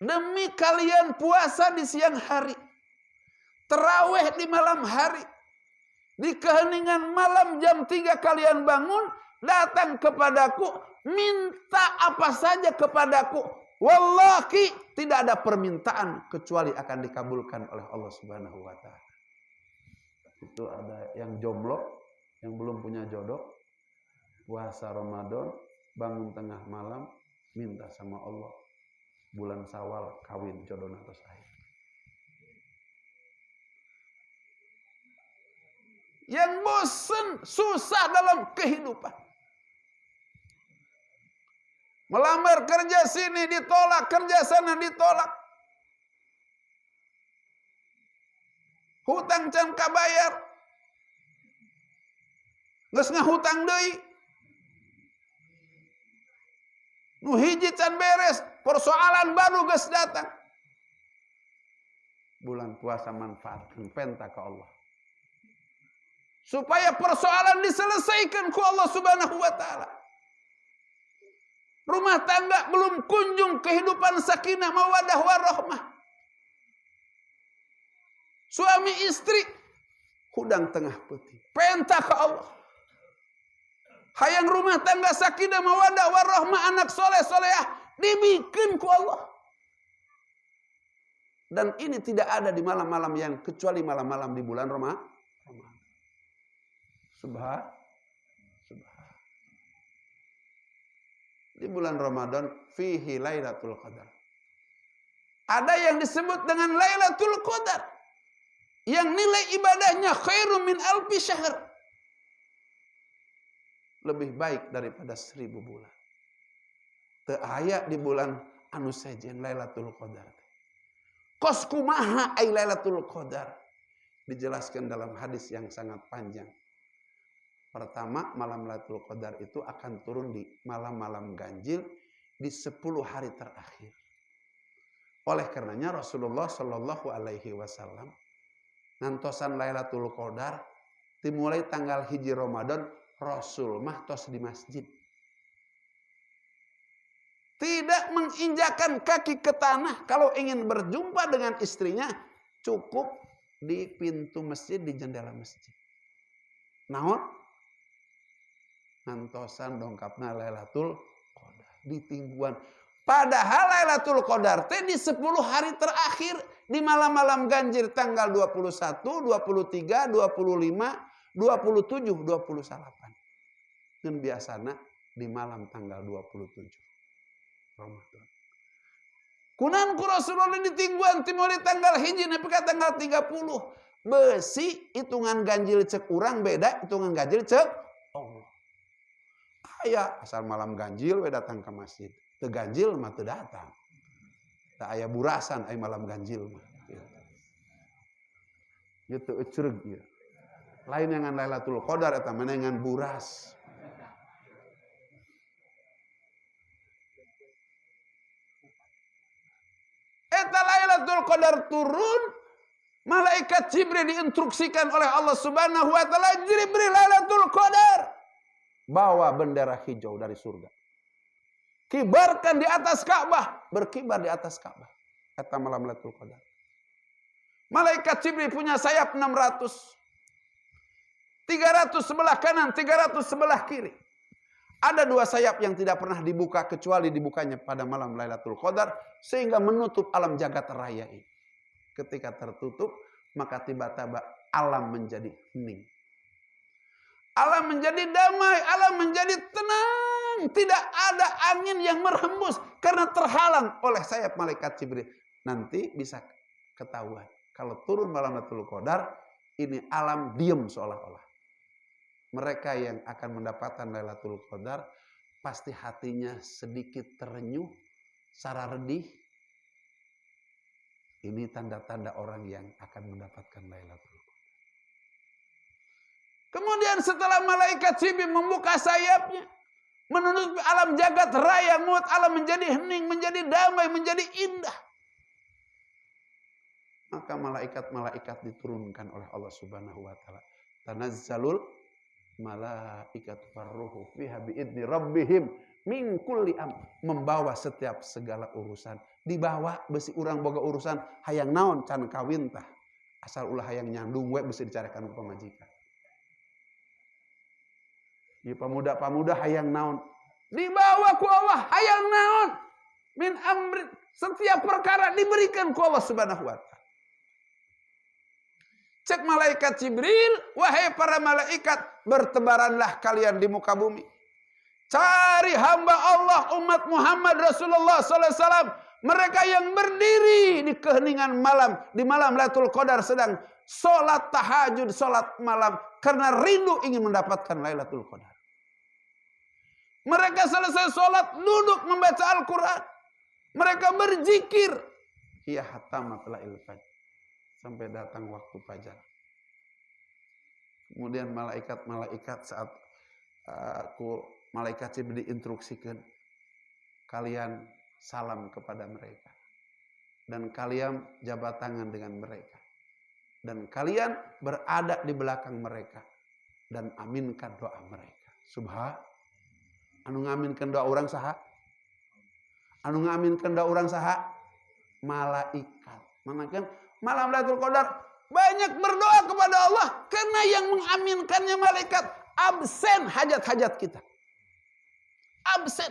demi kalian puasa di siang hari, tarawih di malam hari, di keheningan malam jam 3 kalian bangun, datang kepadaku, minta apa saja kepadaku, wallahi tidak ada permintaan kecuali akan dikabulkan oleh Allah Subhanahu wa ta'ala. Itu ada yang jomblo, yang belum punya jodoh, puasa Ramadan, bangun tengah malam, minta sama Allah, bulan Syawal kawin jodoh atas air. Yang bosan, susah dalam kehidupan, melamar kerja sini ditolak, kerja sana ditolak, hutang can kabayar, geus ngahutang deui, nu hiji can beres, persoalan baru geus datang. Bulan puasa manfaatkan penta ke Allah, supaya persoalan diselesaikan ku Allah Subhanahu wa ta'ala. Rumah tangga belum kunjung kehidupan sakinah mawaddah warahmah. Suami istri hudang tengah putih, penta ke Allah. Hayang rumah tangga sakinah mawaddah warahmah, anak soleh solehah dibikin ku Allah. Dan ini tidak ada di malam-malam yang kecuali malam-malam di bulan Ramadan. Subhan. Di bulan Ramadan fihi Lailatul Qadar. Ada yang disebut dengan Lailatul Qadar yang nilai ibadahnya khairum min alfi syahr. Lebih baik daripada 1000 bulan. Teu aya di bulan anu sejen Lailatul Qadar. Kos kumaha ai Lailatul Qadar? Dijelaskan dalam hadis yang sangat panjang. Pertama, malam Lailatul Qadar itu akan turun di malam-malam ganjil di 10 hari terakhir. Oleh karenanya Rasulullah Shallallahu Alaihi Wasallam ngantosan Lailatul Qadar dimulai tanggal 1 Ramadan, Rasul mah tos di masjid. Tidak menginjakan kaki ke tanah. Kalau ingin berjumpa dengan istrinya, cukup di pintu masjid, di jendela masjid. Naon? Ngantosan dongkapna Lailatul Qadar di tingguan. Padahal Lailatul Qadar teh di 10 hari terakhir, di malam-malam ganjil tanggal 21, 23, 25, 27, 28. Dan biasana di malam tanggal 27 Ramadan. Kunan ku Rasulullah ditingguan timuli tanggal hiji nepi ka tanggal 30. Besi hitungan ganjil cek urang beda hitungan ganjil cek Allah. Aya asal malam ganjil we datang ke masjid. Teu ganjil mah teu datang. Teu aya burasan ai malam ganjil mah. Gitu ecreug ieu. Lain dengan Lailatul Qadar eta mah dengan buras. Eta Lailatul Qadar turun, malaikat Jibril diinstruksikan oleh Allah Subhanahu wa taala, Jibril Lailatul Qadar, bawa bendera hijau dari surga. Kibarkan di atas Ka'bah, berkibar di atas Ka'bah. Eta malam Lailatul Qadar. Malaikat Jibril punya sayap 600. 300 sebelah kanan, 300 sebelah kiri. Ada 2 sayap yang tidak pernah dibuka kecuali dibukanya pada malam Lailatul Qadar sehingga menutup alam jagat raya ini. Ketika tertutup, maka tiba-tiba alam menjadi hening. Alam menjadi damai, alam menjadi tenang. Tidak ada angin yang merembus karena terhalang oleh sayap malaikat Jibril. Nanti bisa ketahuan. Kalau turun malam Lailatul Qadar, ini alam diam seolah-olah. Mereka yang akan mendapatkan Lailatul Qadar pasti hatinya sedikit terenyuh, sara redih. Ini tanda-tanda orang yang akan mendapatkan Lailatul Qadar. Kemudian setelah malaikat Jibril membuka sayapnya, menutupi alam jagat raya, membuat alam menjadi hening, menjadi damai, menjadi indah. Maka malaikat-malaikat diturunkan oleh Allah Subhanahu wa taala. Tanazzalul malaikatu warruhu fiha biidzni rabbihim min kulli membawa setiap segala urusan. Dibawa besi urang boga urusan hayang naon can kawin tah. Asal ulah hayang nyandung we besi dicarekan ku pamajikan. Di pemuda-pemuda hayang naon. Dibawa ku Allah hayang naon. Min amri, setiap perkara diberikan ku Allah Subhanahu wa taala. Cek malaikat Jibril, wahai para malaikat, bertebaranlah kalian di muka bumi. Cari hamba Allah umat Muhammad Rasulullah SAW. Mereka yang berdiri di keheningan malam, di malam Lailatul Qadar sedang sholat tahajud, sholat malam. Karena rindu ingin mendapatkan Lailatul Qadar. Mereka selesai sholat, duduk membaca Al-Quran. Mereka berzikir. Hiya hatta matla'il fajr. Sampai datang waktu fajar. Kemudian malaikat-malaikat saat malaikat Jibril diinstruksikan, kalian salam kepada mereka. Dan kalian jabat tangan dengan mereka. Dan kalian berada di belakang mereka. Dan aminkan doa mereka. Subhan. Anu ngaminkan doa orang saha? Anu ngaminkan doa orang saha? Malaikat. Manakan malam Lailatul Qadar banyak berdoa kepada Allah karena yang mengaminkannya malaikat. Absen hajat-hajat kita. Absen.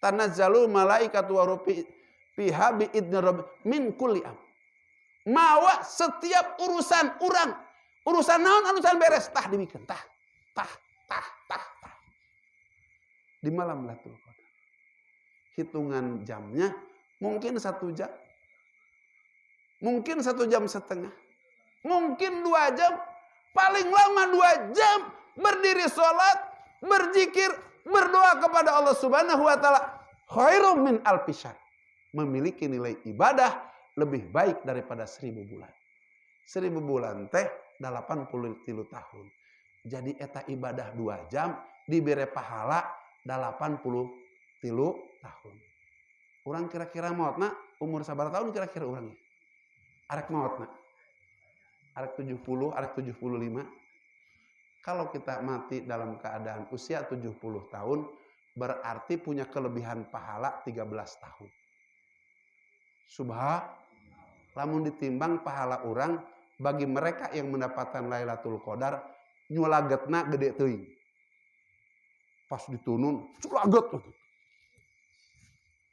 Tanazzalu malaikatu wa ruhi fiha bi idzni rabb min kulli am. Mawa setiap urusan urang. Urusan naon urusan beres tah dibikeun tah. Di malam Lailatul Qadar. Hitungan jamnya mungkin 1 jam. Mungkin 1 jam setengah. Mungkin 2 jam. Paling lama 2 jam. Berdiri sholat. Berzikir. Berdoa kepada Allah Subhanahu wa ta'ala. Khairum min alfi syahr. Memiliki nilai ibadah lebih baik daripada 1000 bulan. 1000 bulan teh 83 tahun. Jadi eta ibadah 2 jam. Diberi pahala 83 tahun. Orang kira-kira mautna umur sabar tahun kira-kira orangnya. Arek mautna. Arek 70, arek 75. Kalau kita mati dalam keadaan usia 70 tahun, berarti punya kelebihan pahala 13 tahun. Subhan. Lamun ditimbang pahala orang bagi mereka yang mendapatkan Lailatul Qadar, nyulagetna gede teuing. Pas ditunun, culaget.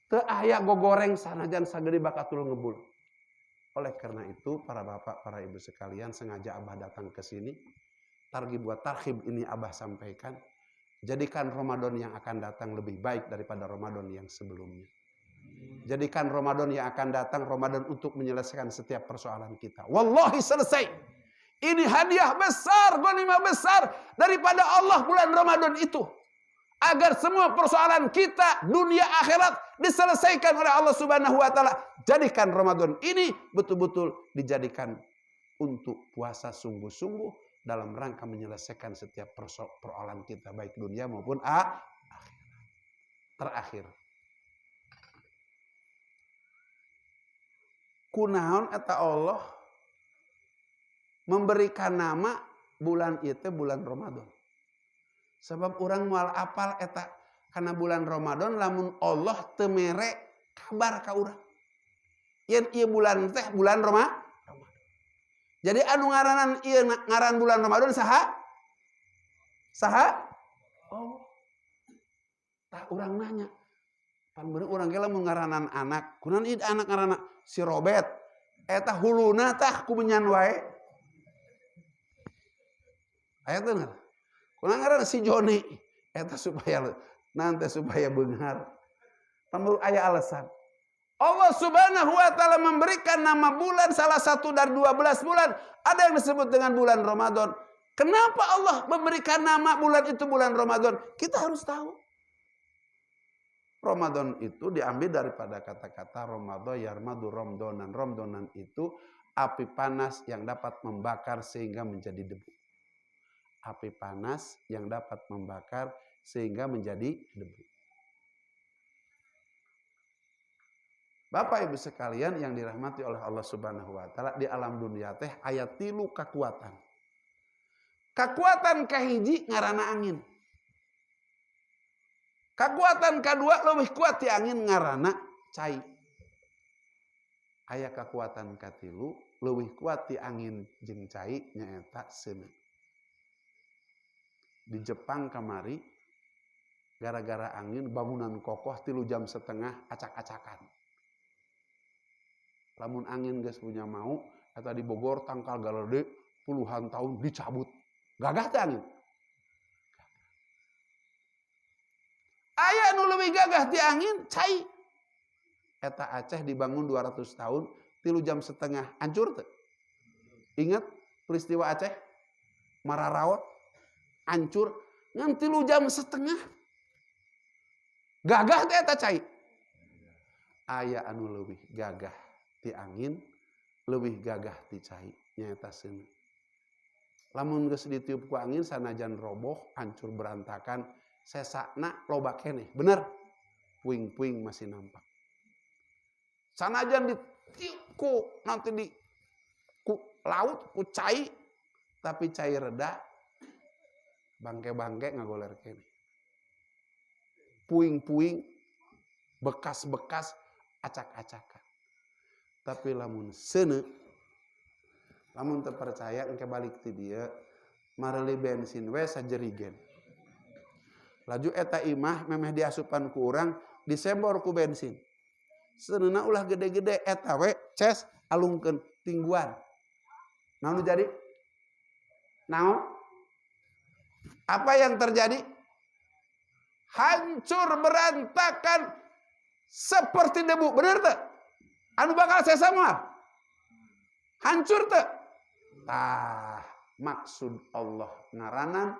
Teu aya gogoreng sanajan sagede bakatul ngebul. Oleh karena itu, para bapak, para ibu sekalian, sengaja Abah datang ke sini. Targhib wa tarhib ini Abah sampaikan. Jadikan Ramadan yang akan datang lebih baik daripada Ramadan yang sebelumnya. Jadikan Ramadan yang akan datang Ramadan untuk menyelesaikan setiap persoalan kita. Wallahi selesai. Ini hadiah besar, ghanimah besar daripada Allah bulan Ramadan itu. Agar semua persoalan kita, dunia akhirat diselesaikan oleh Allah Subhanahu wa taala. Jadikan Ramadan ini betul-betul dijadikan untuk puasa sungguh-sungguh dalam rangka menyelesaikan setiap persoalan kita baik dunia maupun akhirat. Terakhir. Kunaon eta Allah memberikan nama bulan itu bulan Ramadan. Sebab orang moal apal eta karena bulan Ramadan lamun Allah teu mere kabar ka urang. Yen ieu bulan teh bulan Ramadan. Jadi anu ngaranan ieu ngaran bulan Ramadan saha? Saha? Oh. Tah urang nanya. Pan beurang urang ge lamun ngaranan anak, kunaon ieu anak ngaranna si Robert. Eta huluna tah kumenyan wae. Aya teu ngaran. Kunaon ngaranna si Joni. Eta supaya nanti supaya beunghar. Pamur aya alasan. Allah Subhanahu wa taala memberikan nama bulan salah satu dari 12 bulan. Ada yang disebut dengan bulan Ramadan. Kenapa Allah memberikan nama bulan itu bulan Ramadan? Kita harus tahu. Ramadan itu diambil daripada kata-kata Ramadan yarmadu romdonan. Romdonan itu api panas yang dapat membakar sehingga menjadi debu. api panas yang dapat membakar sehingga menjadi debu. Bapak Ibu sekalian yang dirahmati oleh Allah Subhanahu wa taala, di alam dunia teh aya 3 kekuatan. Kekuatan kahiji ngaranna angin. Kekuatan kedua leuwih kuat ti angin ngaranna cai. Aya kekuatan katilu leuwih kuat ti angin jeung cai nyaeta seuneu. Di Jepang kamari gara-gara angin bangunan kokoh 3 jam setengah acak-acakan. Lamun angin geus punya mau eta di Bogor tangkal galede puluhan tahun dicabut. Gagah teh angin. Aya nu leuwih gagah ti angin cai. Eta Aceh dibangun 200 tahun 3 jam setengah hancur teu? Ingat peristiwa Aceh? Mararaot hancur ngan 3 jam setengah. Gagah teh eta cai. Aya anu leuwih gagah ti angin, leuwih gagah ti cai nyaeta seuneu. Lamun geus ditiup ku angin sanajan roboh, hancur berantakan, sesakna loba keneh. Bener? Puing-puing masih nampak. Sanajan ditiup ku nanti di ku laut ku cai, tapi cai reda, bangke-bangke ngagoler keneh. Puing-puing, bekas-bekas, acak-acakan. Tapi lamun seuneu, lamun teu percaya engke balik ti dieu, mareli bensin we sajerigen. Laju eta imah memeh diasupan ku urang, disebor ku bensin. Seuneuna ulah gede-gede eta we ces alungkeun tingguan. Naon jadi? Naon? Apa yang terjadi? Hancur berantakan seperti debu. Bener teu? Anu bakal sesa moal. Hancur teu? Tah, maksud Allah ngaranan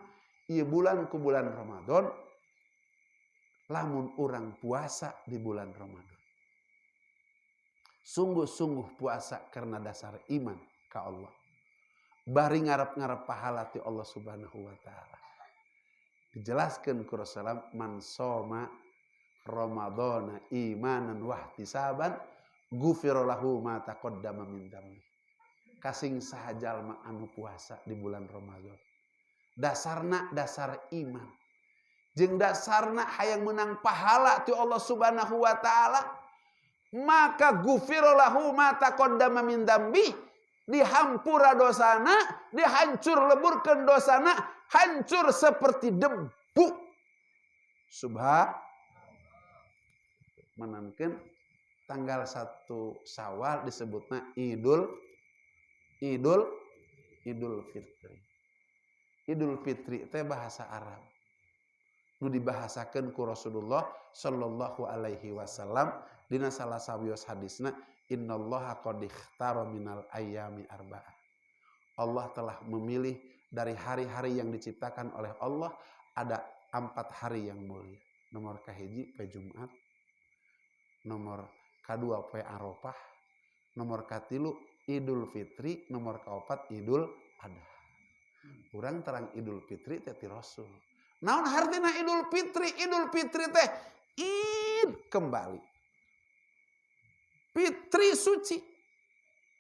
ieu bulan ku bulan Ramadan, lamun urang puasa di bulan Ramadan. Sungguh-sungguh puasa karena dasar iman ka Allah. Bari ngarep-ngarep pahala ti Allah Subhanahu wa taala. Dijelaskeun ku Rasulullah, man shoma Ramadana imanan wa ihtisaban ghufira lahu ma taqaddama min dzambi. Kasing saha jalma anu puasa di bulan Ramadan. Dasarna dasar iman. Jeung dasarna hayang menang pahala ti Allah Subhanahu wa taala, maka ghufira lahu ma taqaddama min dzambi, dihampura dosana, dihancur leburkeun dosana, hancur seperti debu. Subhan menangkeun tanggal 1 Syawal disebutna Idul Fitri. Idul Fitri teh bahasa Arab. Nu dibahasakeun ku Rasulullah sallallahu alaihi wasallam dina salah sawios hadisna, innallaha qad ikhtara minal ayyami arba'ah. Allah telah memilih dari hari-hari yang diciptakan oleh Allah ada 4 hari yang mulia. Nomor kahiji poe Jumat, nomor kadua poe Arafah, nomor katilu Idul Fitri, nomor kaopat Idul Adha. Urang terang Idul Fitri teh ti Rasul. Naon hartina Idul Fitri? Idul Fitri teh id kembali. Fitri suci.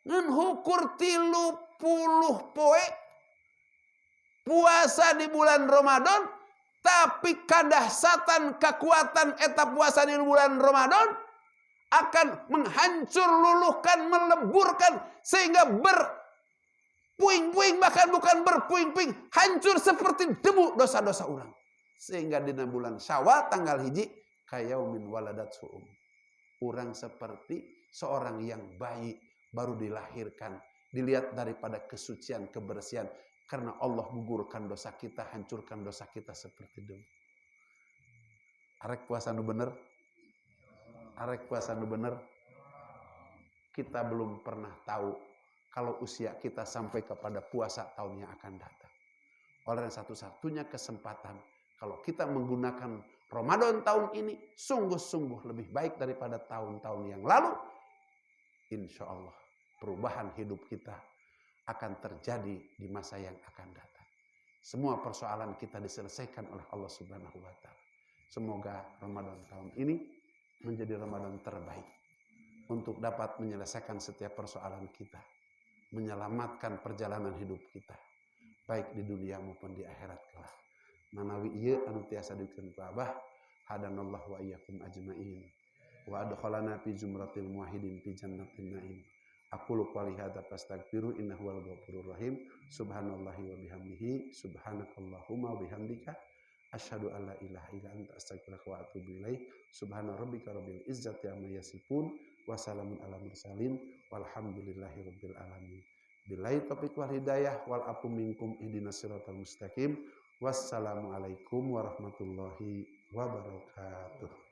Ngan hukur 30 poe puasa di bulan Ramadan, tapi kadahsatan kekuatan eta puasa di bulan Ramadan akan menghancur luluhkan, meleburkan sehingga berpuing-puing, bahkan bukan berpuing-puing, hancur seperti debu dosa-dosa orang. Sehingga di bulan Syawal tanggal 1 kayaumin waladatsu urang seperti seorang yang bayi baru dilahirkan, dilihat daripada kesucian, kebersihan, karena Allah gugurkan dosa kita, hancurkan dosa kita seperti debu. Arek puasa nu bener, arek puasa nu bener. Kita belum pernah tahu kalau usia kita sampai kepada puasa tahun yang akan datang. Oleh satu-satunya kesempatan kalau kita menggunakan Ramadan tahun ini sungguh-sungguh lebih baik daripada tahun-tahun yang lalu, insya Allah perubahan hidup kita akan terjadi di masa yang akan datang. semua persoalan kita diselesaikan oleh Allah Subhanahu wa taala. Semoga Ramadan tahun ini menjadi Ramadan terbaik untuk dapat menyelesaikan setiap persoalan kita, menyelamatkan perjalanan hidup kita, baik di dunia maupun di akhirat kelak. Manawi ieu anu tiasa dikeun ku Abah, hadanallahu wa iyyakum ajmain. Wa adkhalana fi zumratil muwahhidin fi jannatin na'im. Aqulu qouli hadza fastaghfiru innahu wal ghafurur rahim. Subhanallahi wa bihamdihi, subhanakallahumma wa bihamdika asyhadu an la ilaha illa anta astaghfiruka wa atubu ilaik. Subhana rabbika rabbil izzati amma yasifun wa salamun alal mursalin walhamdulillahi rabbil alamin. Billahi taufiq wal hidayah wal afu minkum ihdinas siratal mustaqim. Wassalamualaikum warahmatullahi wabarakatuh.